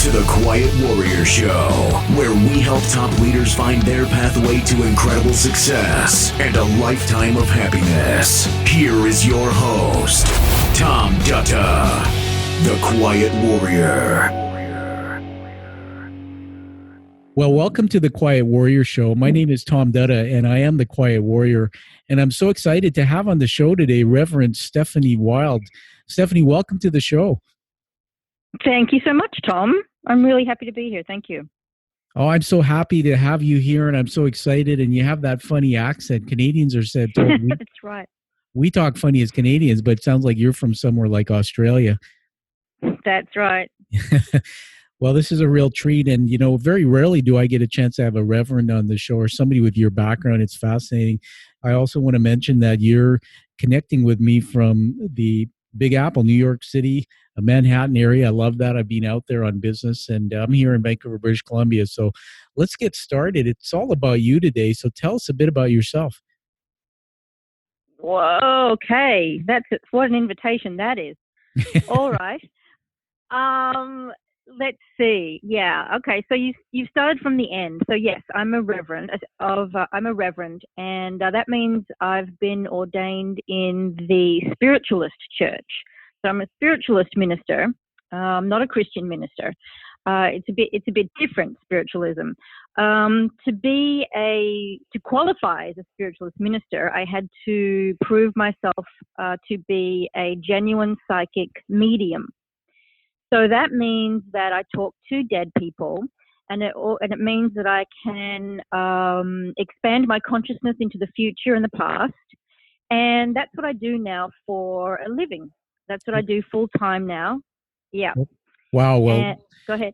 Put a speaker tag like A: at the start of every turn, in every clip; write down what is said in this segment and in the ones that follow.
A: to the Quiet Warrior Show, where we help top leaders find their pathway to incredible success and a lifetime of happiness. Here is your host, Tom Dutta, the Quiet Warrior.
B: Well, welcome to the Quiet Warrior Show. My name is Tom Dutta, and I am the Quiet Warrior. And I'm so excited to have on the show today Reverend Stephanie Wild. Stephanie, welcome to the show.
C: Thank you so much, Tom. I'm really happy to be here. Thank you.
B: Oh, I'm so happy to have you here, and I'm so excited. And you have that funny accent. Canadians are said,
C: That's right.
B: We talk funny as Canadians, but it sounds like you're from somewhere like Australia.
C: That's right.
B: Well, this is a real treat. And, you know, very rarely do I get a chance to have a reverend on the show or somebody with your background. It's fascinating. I also want to mention that you're connecting with me from the Big Apple, New York City, Manhattan area. I love that. I've been out there on business, and I'm here in Vancouver, British Columbia. So let's get started. It's all about you today. So tell us a bit about yourself.
C: Whoa, okay. What an invitation that is. All right. Let's see. Yeah. Okay. So you started from the end. So yes, I'm a reverend and that means I've been ordained in the spiritualist church. So I'm a spiritualist minister, not a Christian minister. It's a bit different spiritualism. To qualify as a spiritualist minister, I had to prove myself to be a genuine psychic medium. So that means that I talk to dead people, and it means that I can expand my consciousness into the future and the past, and that's what I do now for a living. That's what I do full time now. Yeah.
B: Wow. Well,
C: go ahead.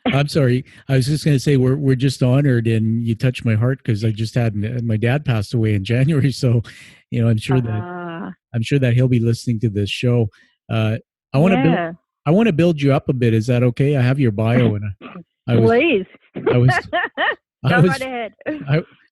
B: I'm sorry. I was just going to say we're just honored, and you touched my heart because I just had my dad passed away in January. So, you know, I'm sure that he'll be listening to this show. I want to build you up a bit. Is that okay? I have your bio, and
C: please. Go right ahead.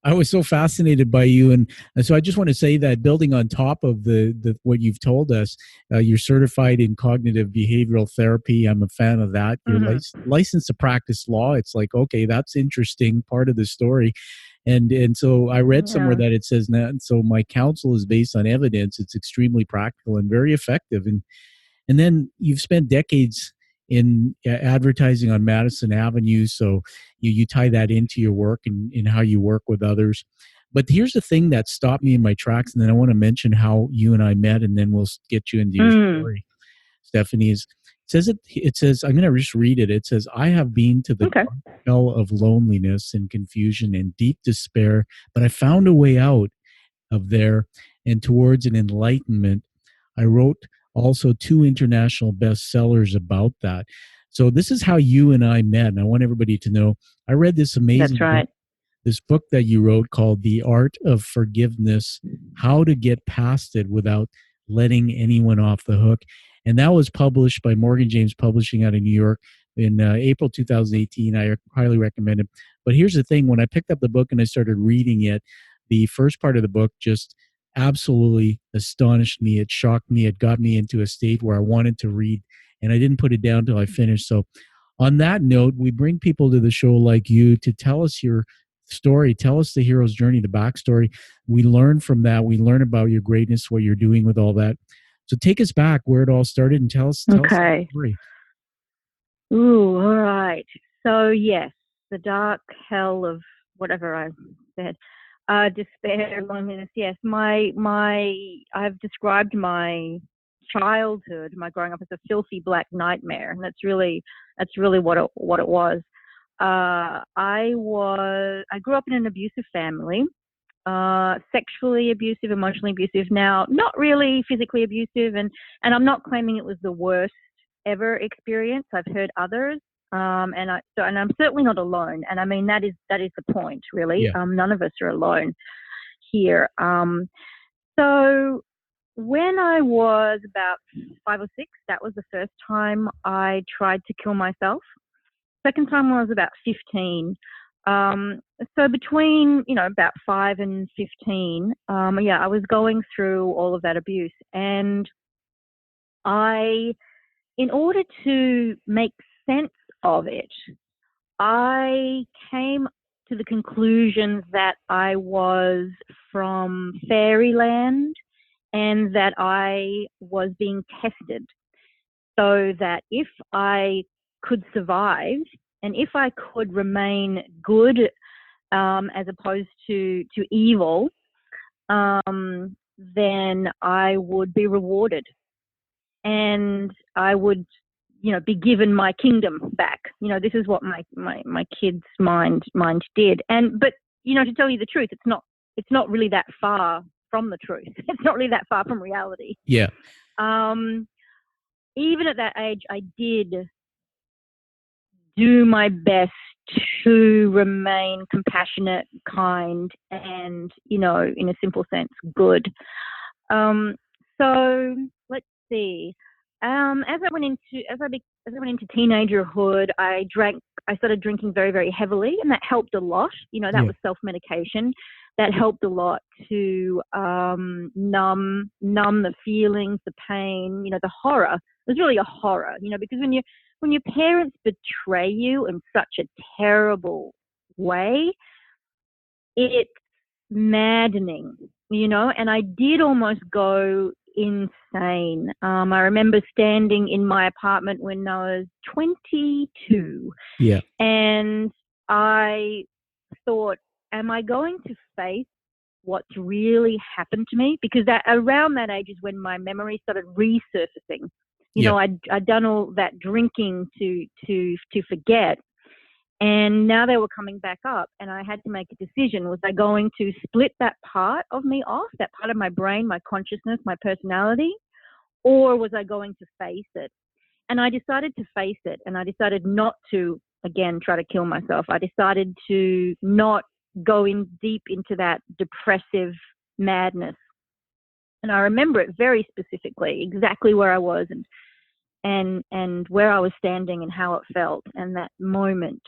B: I was so fascinated by you, and so I just want to say that building on top of the what you've told us, you're certified in cognitive behavioral therapy. I'm a fan of that. You're licensed to practice law. It's like, okay, that's interesting part of the story. And so I read somewhere that it says that. So my counsel is based on evidence. It's extremely practical and very effective. And then you've spent decades in advertising on Madison Avenue, so you tie that into your work and in how you work with others. But here's the thing that stopped me in my tracks, and then I want to mention how you and I met, and then we'll get you into your story, Stephanie. It says, I'm going to just read it. It says, I have been to the dark hell of loneliness and confusion and deep despair, but I found a way out of there and towards an enlightenment. I wrote also 2 international bestsellers about that. So this is how you and I met. And I want everybody to know, I read this amazing this book that you wrote called The Art of Forgiveness, How to Get Past It Without Letting Anyone Off the Hook. And that was published by Morgan James Publishing out of New York in April 2018. I highly recommend it. But here's the thing. When I picked up the book and I started reading it, the first part of the book just absolutely astonished me. It shocked me. It got me into a state where I wanted to read, and I didn't put it down till I finished. So on that note, we bring people to the show like you to tell us your story, tell us the hero's journey, the backstory. We learn from that. We learn about your greatness, what you're doing with all that. So take us back where it all started and tell us the story.
C: Ooh, all right. So yes, the dark hell of whatever I said. Despair, loneliness. Yes, I've described my childhood, my growing up, as a filthy black nightmare, and that's really what it was. I grew up in an abusive family, sexually abusive, emotionally abusive. Now, not really physically abusive, and I'm not claiming it was the worst ever experience. I've heard others. And I'm certainly not alone. And I mean, that is the point, really.
B: Yeah.
C: None of us are alone here. So when I was about 5 or 6, that was the first time I tried to kill myself. Second time when I was about 15. So between, about 5 and 15, I was going through all of that abuse. And in order to make sense of it, I came to the conclusion that I was from fairyland and that I was being tested, so that if I could survive and if I could remain good as opposed to evil, then I would be rewarded and I would, be given my kingdom back. This is what my kid's mind did. But to tell you the truth, it's not really that far from the truth. It's not really that far from reality.
B: Yeah.
C: Even at that age, I did do my best to remain compassionate, kind, and, in a simple sense, good. So let's see. As I went into teenagerhood, I started drinking very, very heavily, and that helped a lot. That was self-medication. That helped a lot to numb the feelings, the pain, the horror. It was really a horror, because when your parents betray you in such a terrible way, it's maddening, and I did almost go insane. I remember standing in my apartment when I was 22.
B: Yeah.
C: And I thought, am I going to face what's really happened to me? Because around that age is when my memory started resurfacing. I'd done all that drinking to forget. And now they were coming back up, and I had to make a decision. Was I going to split that part of me off, that part of my brain, my consciousness, my personality, or was I going to face it? And I decided to face it, and I decided not to, again, try to kill myself. I decided to not go in deep into that depressive madness. And I remember it very specifically, exactly where I was and where I was standing and how it felt and that moment.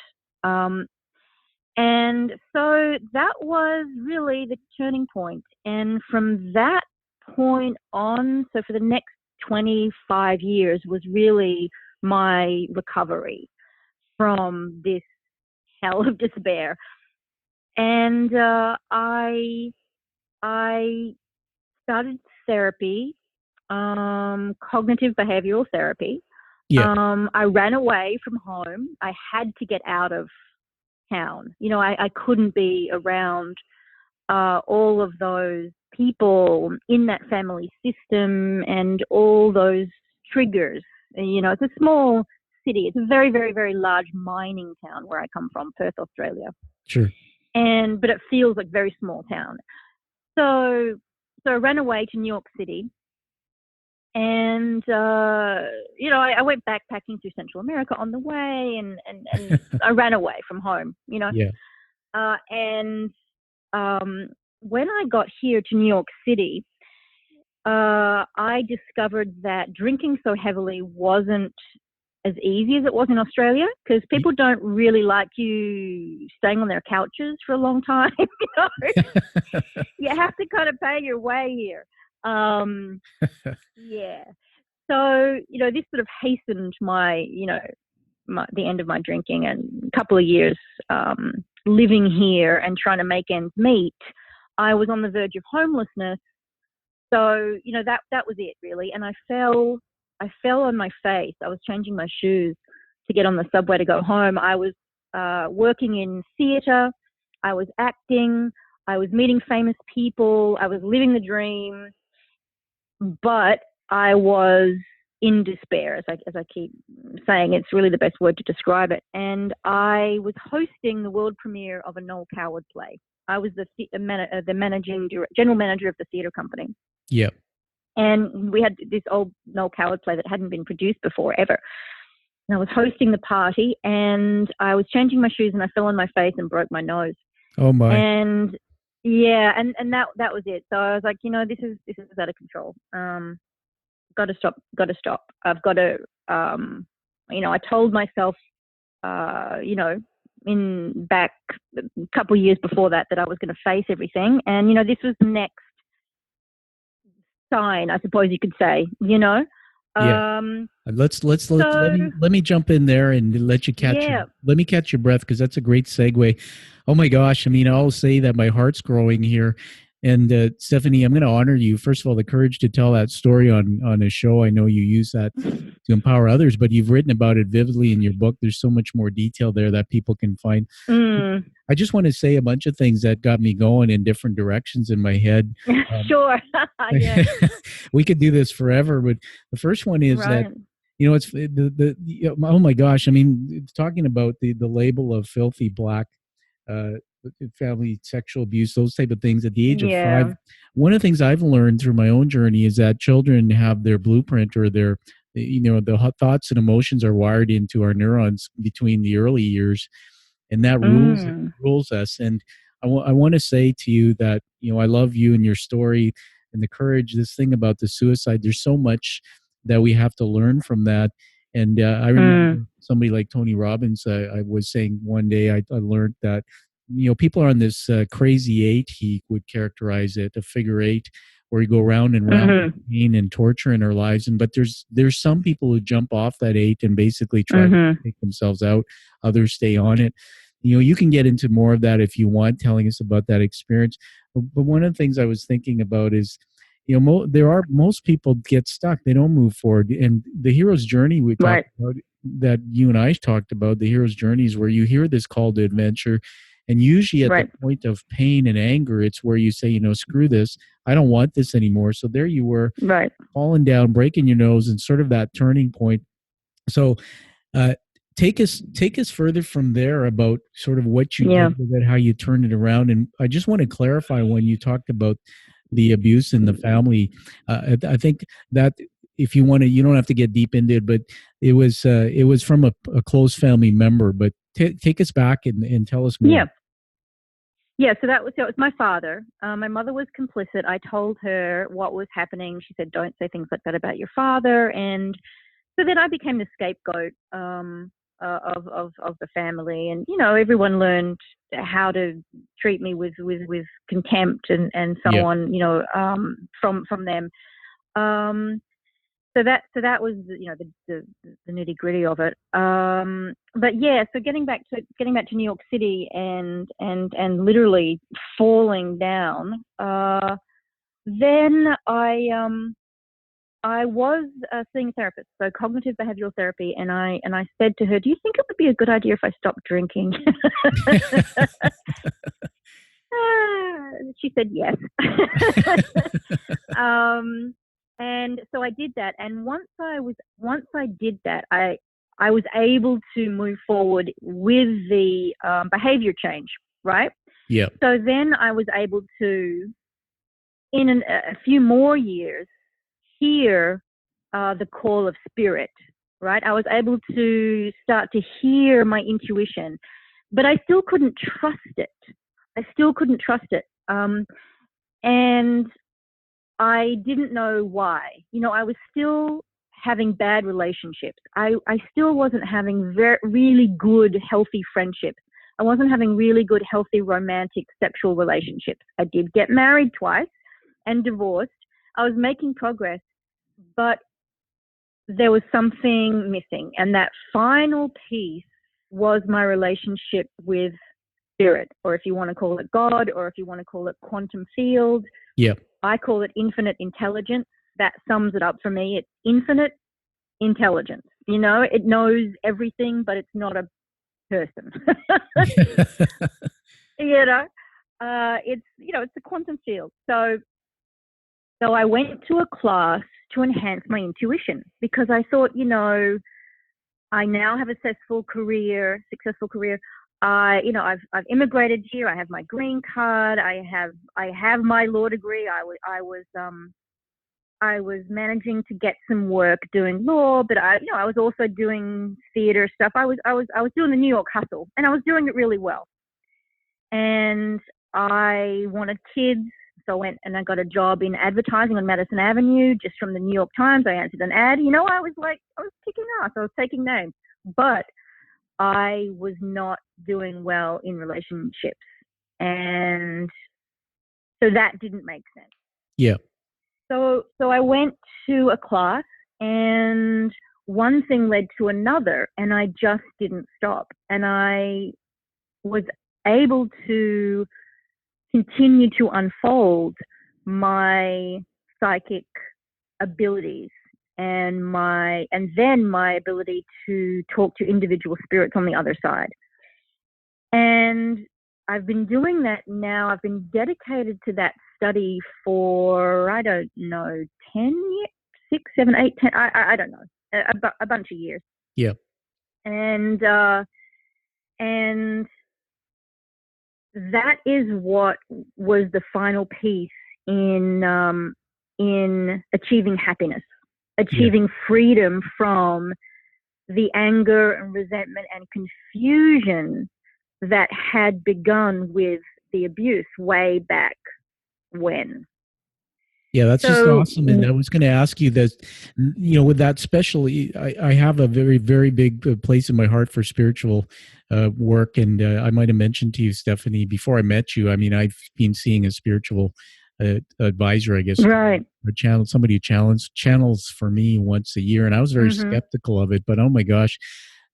C: And so that was really the turning point. And from that point on, so for the next 25 years was really my recovery from this hell of despair. And I started therapy, cognitive behavioral therapy.
B: Yeah.
C: I ran away from home. I had to get out of town. I couldn't be around all of those people in that family system and all those triggers. It's a small city. It's a very, very, very large mining town where I come from, Perth, Australia.
B: Sure.
C: But it feels like a very small town. So I ran away to New York City. And, I went backpacking through Central America on the way and I ran away from home,
B: Yeah.
C: And when I got here to New York City, I discovered that drinking so heavily wasn't as easy as it was in Australia, because people don't really like you staying on their couches for a long time. You have to kind of pay your way here. Yeah. So, this sort of hastened my the end of my drinking, and a couple of years living here and trying to make ends meet. I was on the verge of homelessness. So, that was it really. And I fell on my face. I was changing my shoes to get on the subway to go home. I was working in theater. I was acting. I was meeting famous people. I was living the dream. But I was in despair, as I keep saying. It's really the best word to describe it. And I was hosting the world premiere of a Noel Coward play. I was the general manager of the theatre company.
B: Yeah.
C: And we had this old Noel Coward play that hadn't been produced before, ever. And I was hosting the party, and I was changing my shoes, and I fell on my face and broke my nose.
B: Oh my.
C: And yeah, and that was it. So I was like, this is out of control. Got to stop. I've got to, I told myself, in back a couple of years before that I was going to face everything. And, this was the next sign, I suppose you could say,
B: Yeah.
C: So
B: Let me jump in there and let you catch your
C: yeah.
B: let me catch your breath, because that's a great segue. Oh my gosh! I mean, I'll say that my heart's growing here. And Stephanie, I'm going to honor you. First of all, the courage to tell that story on a show. I know you use that to empower others, but you've written about it vividly in your book. There's so much more detail there that people can find.
C: Mm.
B: I just want to say a bunch of things that got me going in different directions in my head.
C: Sure. Yeah.
B: We could do this forever, but the first one is that,
C: Right.
B: you know, it's oh my gosh, I mean, talking about the label of filthy black, uh, family sexual abuse, those type of things at the age of
C: Yeah.
B: 5. One of the things I've learned through my own journey is that children have their blueprint, or their, you know, the thoughts and emotions are wired into our neurons between the early years, and that
C: Mm.
B: rules us. And I want to say to you that, you know, I love you and your story and the courage. This thing about the suicide, there's so much that we have to learn from that. And I remember
C: Mm.
B: somebody like Tony Robbins. I was saying one day I learned that, you know, people are on this crazy eight, he would characterize it, a figure eight, where you go round and round with
C: Mm-hmm.
B: pain and torture in our lives. And but there's some people who jump off that eight and basically try to
C: Mm-hmm.
B: take themselves out. Others stay on it. You know, you can get into more of that if you want, telling us about that experience. But one of the things I was thinking about is, you know, most people get stuck. They don't move forward. And the hero's journey we talked
C: Right.
B: about, that you and I talked about, the hero's journey is where you hear this call to adventure. And usually at the
C: Right.
B: point of pain and anger, it's where you say, you know, screw this. I don't want this anymore. So there you were,
C: Right.
B: falling down, breaking your nose, and sort of that turning point. So uh, take us further from there about sort of what you
C: Yeah.
B: did with it, how you turned it around. And I just want to clarify, when you talked about the abuse in the family, I think that if you want to, you don't have to get deep into it, but it was from a close family member. But take us back and tell us more.
C: Yeah. Yeah, so it was my father. My mother was complicit. I told her what was happening. She said, "Don't say things like that about your father." And so then I became the scapegoat of the family, and you know, everyone learned how to treat me with contempt and so
B: Yeah.
C: on. You know, from them. Um, so that was, you know, the nitty gritty of it. But yeah, so getting back to New York City and literally falling down. Then I was seeing a therapist, so cognitive behavioral therapy, and I said to her, "Do you think it would be a good idea if I stopped drinking?" She said yes. um, and so I did that. And once I did that, I was able to move forward with the behavior change, right?
B: Yeah.
C: So then I was able to, in a few more years, hear the call of spirit, right? I was able to start to hear my intuition, but I still couldn't trust it. And I didn't know why. You know, I was still having bad relationships. I still wasn't having really good, healthy friendships. I wasn't having really good, healthy, romantic, sexual relationships. I did get married twice and divorced. I was making progress, but there was something missing. And that final piece was my relationship with spirit, or if you want to call it God, or if you want to call it quantum field.
B: Yeah.
C: I call it infinite intelligence. That sums it up for me. It's infinite intelligence. You know, it knows everything, but it's not a person. you know, it's a quantum field. So I went to a class to enhance my intuition, because I thought, you know, I now have a successful career. I've immigrated here. I have my green card. I have my law degree. I was managing to get some work doing law, but I was also doing theater stuff. I was doing the New York hustle, and I was doing it really well. And I wanted kids, so I went and I got a job in advertising on Madison Avenue, just from the New York Times. I answered an ad. You know, I was kicking ass. I was taking names, but I was not doing well in relationships, and so that didn't make sense.
B: Yeah.
C: So I went to a class And one thing led to another, and I just didn't stop. And I was able to continue to unfold my psychic abilities and then my ability to talk to individual spirits on the other side. And I've been doing that now. I've been dedicated to that study for, I don't know, 10 years, 6, 7, 8, 10, I don't know, a bunch of years.
B: Yeah.
C: And that is what was the final piece in achieving happiness, achieving freedom from the anger and resentment and confusion that had begun with the abuse way back when.
B: Yeah, that's just awesome. And I was going to ask you that, with that, especially, I have a very, very big place in my heart for spiritual work. And I might have mentioned to you, Stephanie, before I met you, I mean, I've been seeing a spiritual advisor, I guess,
C: right?
B: Somebody who channels for me once a year. And I was very skeptical of it. But oh my gosh,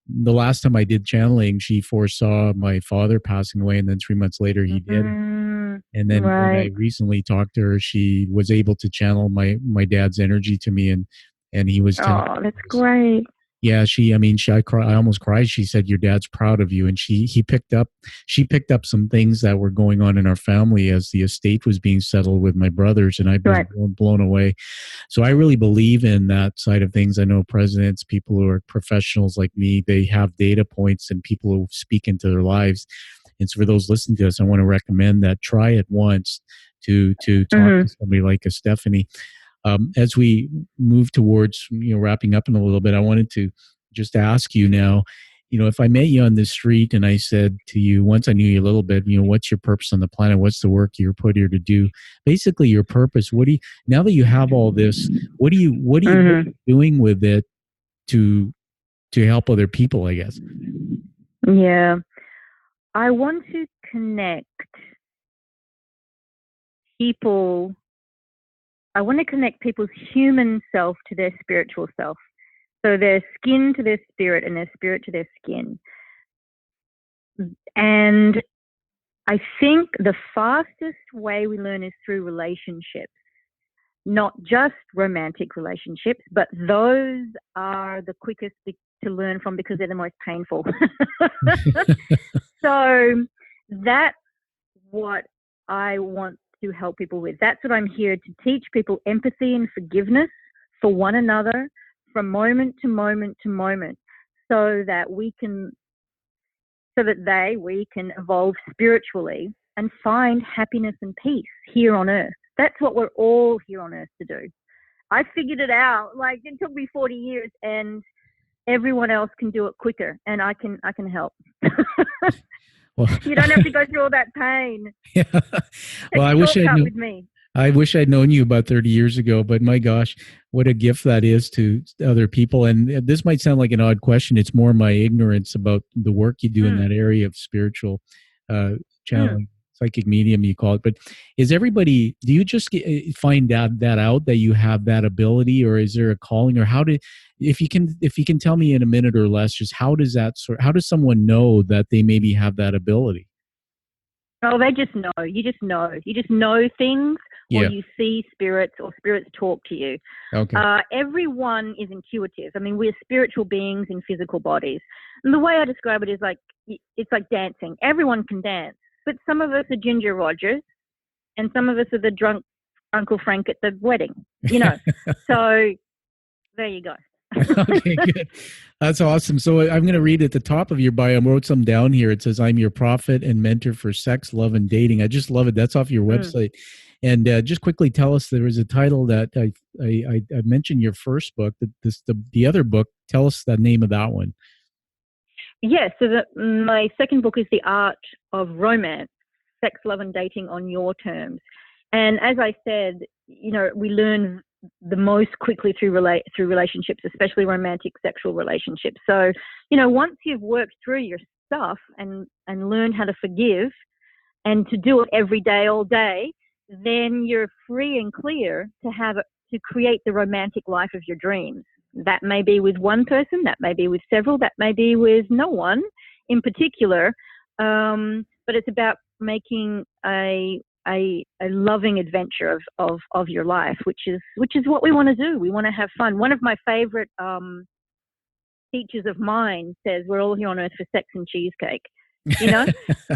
B: the last time I did channeling, she foresaw my father passing away. And then 3 months later, he did. And then when I recently talked to her, she was able to channel my dad's energy to me, and he was telling me,
C: that's great.
B: Yeah, I almost cried. She said, "Your dad's proud of you," and she picked up some things that were going on in our family as the estate was being settled with my brothers, and I was blown away. So I really believe in that side of things. I know presidents, people who are professionals like me, they have data points and people who speak into their lives. And so for those listening to us, I want to recommend that try it once to talk to somebody like a Stephanie. As we move towards wrapping up in a little bit, I wanted to just ask you now, if I met you on the street and I said to you, once I knew you a little bit, what's your purpose on the planet? What's the work you're put here to do? Basically, your purpose. Now that you have all this, what are you doing with it to help other people, I guess?
C: Yeah. I want to connect people. I want to connect people's human self to their spiritual self. So their skin to their spirit and their spirit to their skin. And I think the fastest way we learn is through relationships, not just romantic relationships, but those are the quickest to learn from because they're the most painful. So that's what I want to help people with. That's what I'm here to teach people: empathy and forgiveness for one another from moment to moment to moment, so that we can evolve spiritually and find happiness and peace here on earth. That's what we're all here on earth to do. I figured it out. Like, it took me 40 years, and everyone else can do it quicker, and I can help. Well, you don't have to go through all that pain.
B: Yeah. Well, I wish I'd known you about 30 years ago, but my gosh, what a gift that is to other people. And this might sound like an odd question. It's more my ignorance about the work you do in that area of spiritual channeling, psychic medium, you call it. But do you just find that out that you have that ability, or is there a calling, or if you can tell me in a minute or less, just how does someone know that they maybe have that ability?
C: Oh, they just know. You just know things, or you see spirits, or spirits talk to you.
B: Okay.
C: Everyone is intuitive. I mean, we're spiritual beings in physical bodies. And the way I describe it is it's like dancing. Everyone can dance, but some of us are Ginger Rogers, and some of us are the drunk Uncle Frank at the wedding. So there you go.
B: Okay, good. That's awesome. So I'm going to read at the top of your bio. I wrote some down here. It says, "I'm your prophet and mentor for sex, love, and dating." I just love it. That's off your website. And just quickly tell us, there was a title that I mentioned, your first book. The other book. Tell us the name of that one.
C: Yes. So my second book is The Art of Romance: Sex, Love, and Dating on Your Terms. And as I said, we learn the most quickly through relationships, especially romantic sexual relationships. So, once you've worked through your stuff and learned how to forgive and to do it every day, all day, then you're free and clear to have to create the romantic life of your dreams. That may be with one person, that may be with several, that may be with no one in particular. But it's about making a loving adventure of your life, which is what we want to do. We want to have fun. One of my favorite teachers of mine says we're all here on earth for sex and cheesecake, you know?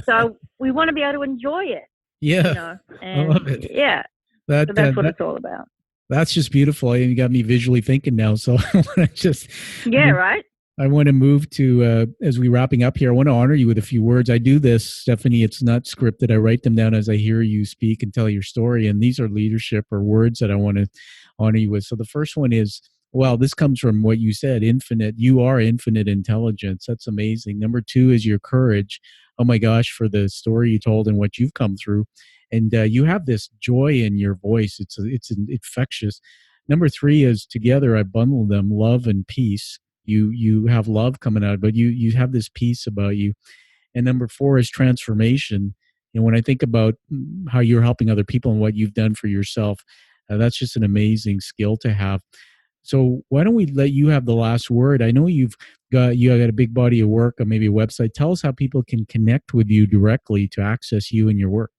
C: So we want to be able to enjoy it.
B: Yeah.
C: You know? And
B: I love it.
C: Yeah. So that's what it's all about.
B: That's just beautiful. You got me visually thinking now. So I want to just.
C: Yeah, right.
B: I want to move to, as we wrapping up here, I want to honor you with a few words. I do this, Stephanie. It's not scripted. I write them down as I hear you speak and tell your story. And these are leadership or words that I want to honor you with. So the first one is, well, this comes from what you said, infinite. You are infinite intelligence. That's amazing. Number 2 is your courage. Oh my gosh, for the story you told and what you've come through. And you have this joy in your voice. It's infectious. Number 3 is together I bundle them, love and peace. You have love coming out, but you have this peace about you. And number 4 is transformation. And when I think about how you're helping other people and what you've done for yourself, that's just an amazing skill to have. So why don't we let you have the last word? I know you got a big body of work, or maybe a website. Tell us how people can connect with you directly to access you and your work.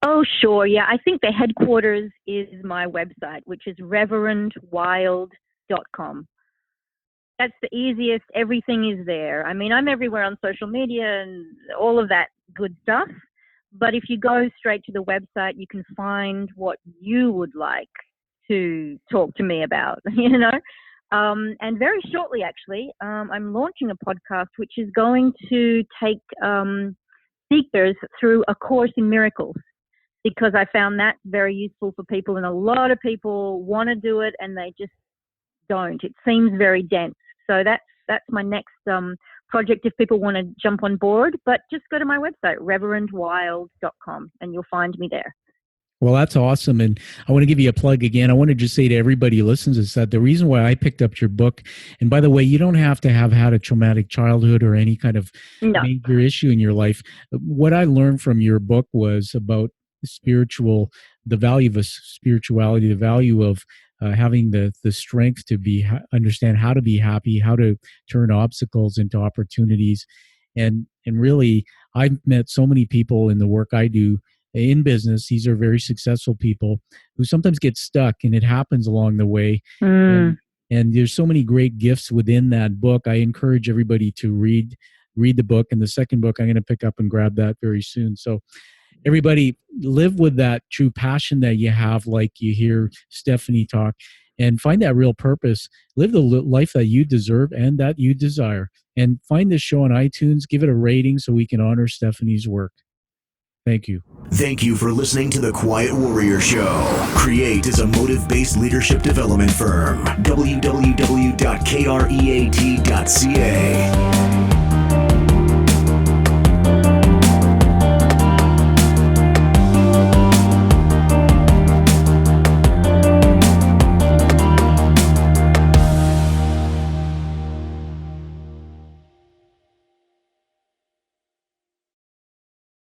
C: Oh, sure. Yeah, I think the headquarters is my website, which is reverendwild.com. That's the easiest. Everything is there. I mean, I'm everywhere on social media and all of that good stuff. But if you go straight to the website, you can find what you would like to talk to me about, you know. And very shortly, actually, I'm launching a podcast which is going to take seekers through A Course in Miracles, because I found that very useful for people. And a lot of people want to do it and they just don't. It seems very dense. So that's my next project if people want to jump on board. But just go to my website, reverendwild.com, and you'll find me there.
B: Well, that's awesome. And I want to give you a plug again. I want to just say to everybody who listens is that the reason why I picked up your book, and by the way, you don't have to have had a traumatic childhood or any kind of major issue in your life. What I learned from your book was about the value of spirituality, the value of having the strength to understand how to be happy, how to turn obstacles into opportunities. And really, I've met so many people in the work I do in business. These are very successful people who sometimes get stuck, and it happens along the way. And there's so many great gifts within that book. I encourage everybody to read the book. And the second book, I'm going to pick up and grab that very soon. So everybody, live with that true passion that you have, like you hear Stephanie talk, and find that real purpose. Live the life that you deserve and that you desire. And find this show on iTunes. Give it a rating so we can honor Stephanie's work. Thank you.
A: Thank you for listening to The Quiet Warrior Show. Create is a motive-based leadership development firm. www.kreat.ca